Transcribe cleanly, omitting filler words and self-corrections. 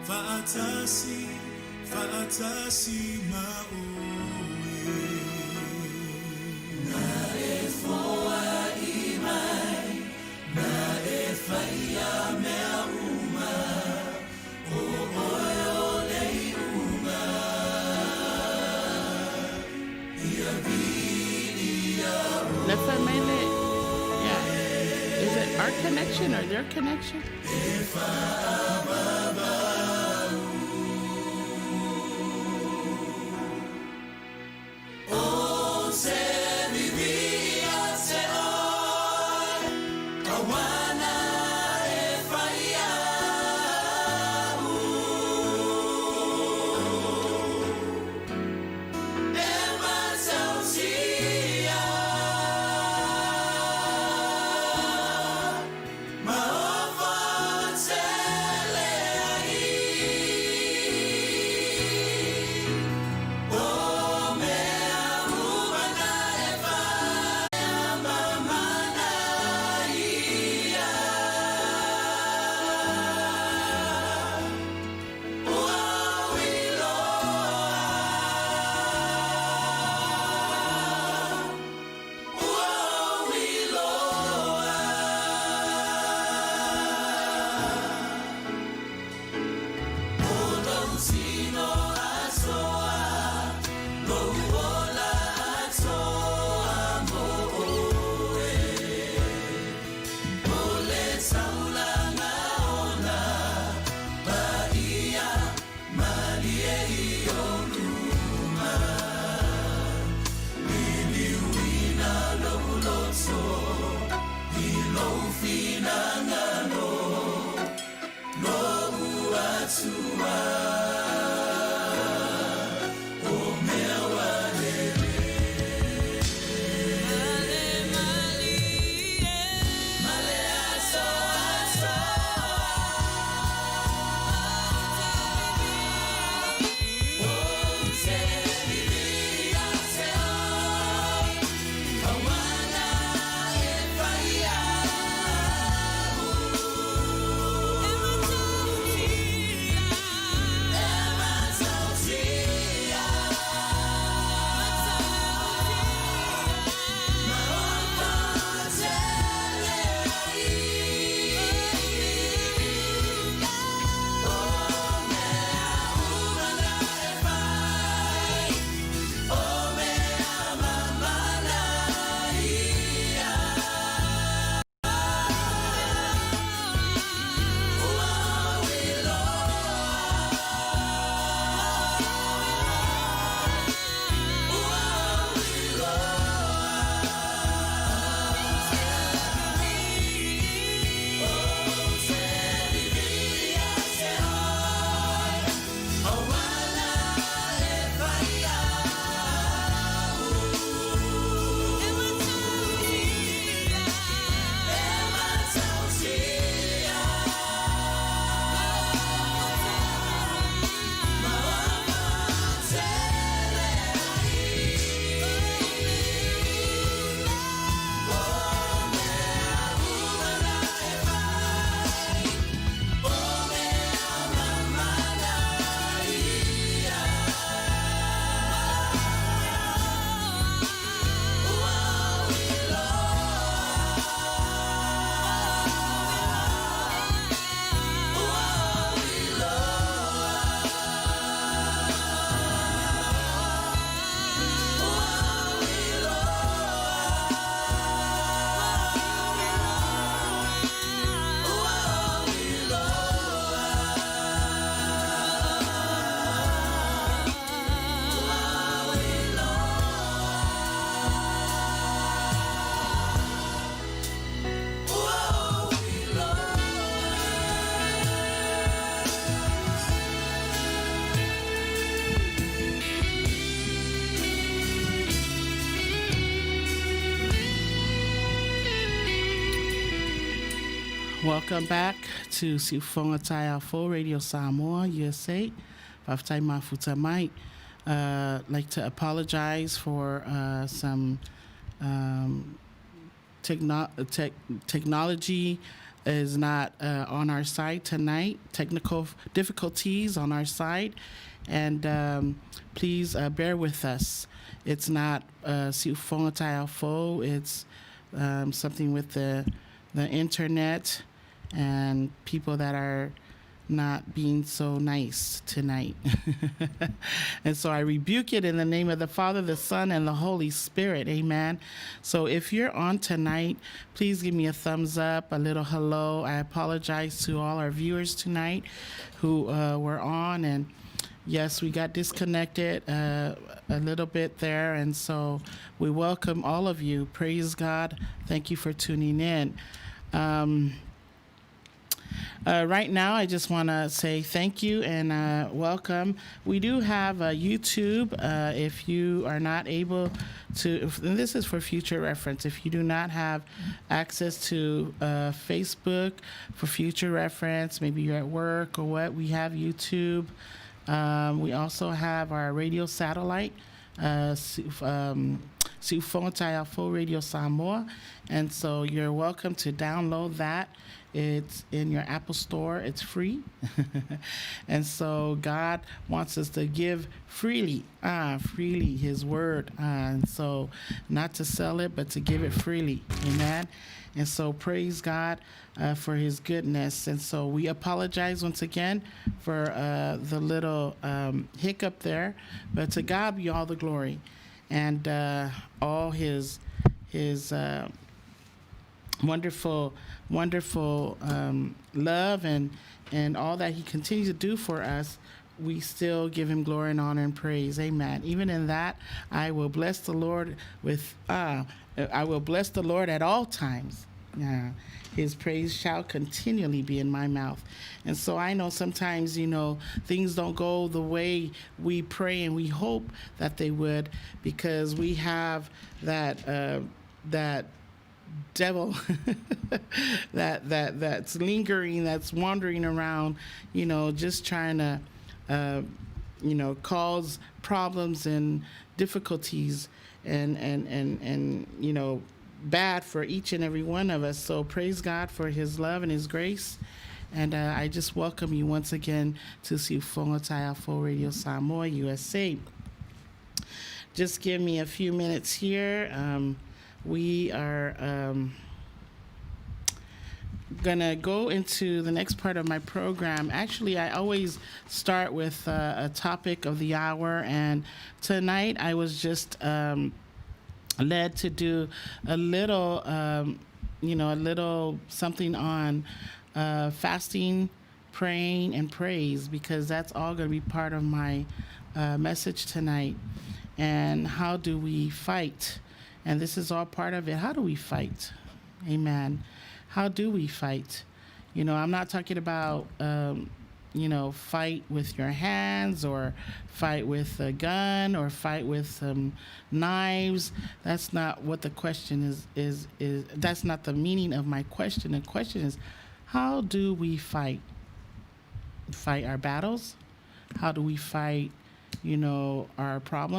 Faatasi maoe na e foa I mai na e faia mea uma o oio lei uma ia viria La famille, yeah. Is it our connection or their connection? Welcome back to Sifonga Tai Full Radio Samoa, USA. Whaftai Mafuta Mike. Like to apologize for some technology is not on our side tonight. Technical difficulties on our side, and please bear with us. It's not Suluvale. It's something with the internet and people that are not being so nice tonight. And so I rebuke it in the name of the Father, the Son, and the Holy Spirit. Amen. So if you're on tonight, please give me a thumbs up, a little hello. I apologize to all our viewers tonight who were on. And yes, we got disconnected a little bit there. And so we welcome all of you. Praise God. Thank you for tuning in. Right now, I just want to say thank you and welcome. We do have YouTube. If you are not able to, and this is for future reference, if you do not have access to Facebook for future reference, maybe you're at work or what, we have YouTube. We also have our radio satellite, Suluvale Radio Samoa, and so you're welcome to download that. It's in your Apple Store. It's free. And so God wants us to give freely His word. And so not to sell it, but to give it freely. Amen. And so praise God for his goodness. And so we apologize once again for the little hiccup there. But to God be all the glory and all his wonderful love and all that he continues to do for us. We still give him glory and honor and praise. Amen. Even in that, I will bless the Lord I will bless the Lord at all times. His praise shall continually be in my mouth. And so I know sometimes, things don't go the way we pray and we hope that they would, because we have that devil that's lingering, that's wandering around, just trying to cause problems and difficulties and bad for each and every one of us. So praise God for his love and his grace. And I just welcome you once again to Suluvale Radio Samoa, USA. Just give me a few minutes here. We are going to go into the next part of my program. Actually, I always start with a topic of the hour, and tonight I was just led to do a little, something on fasting, praying, and praise, because that's all going to be part of my message tonight. And how do we fight? And this is all part of it. How do we fight? Amen. How do we fight? I'm not talking about, fight with your hands or fight with a gun or fight with knives. That's not what the question is. That's not the meaning of my question. The question is, how do we fight? Fight our battles? How do we fight, our problems?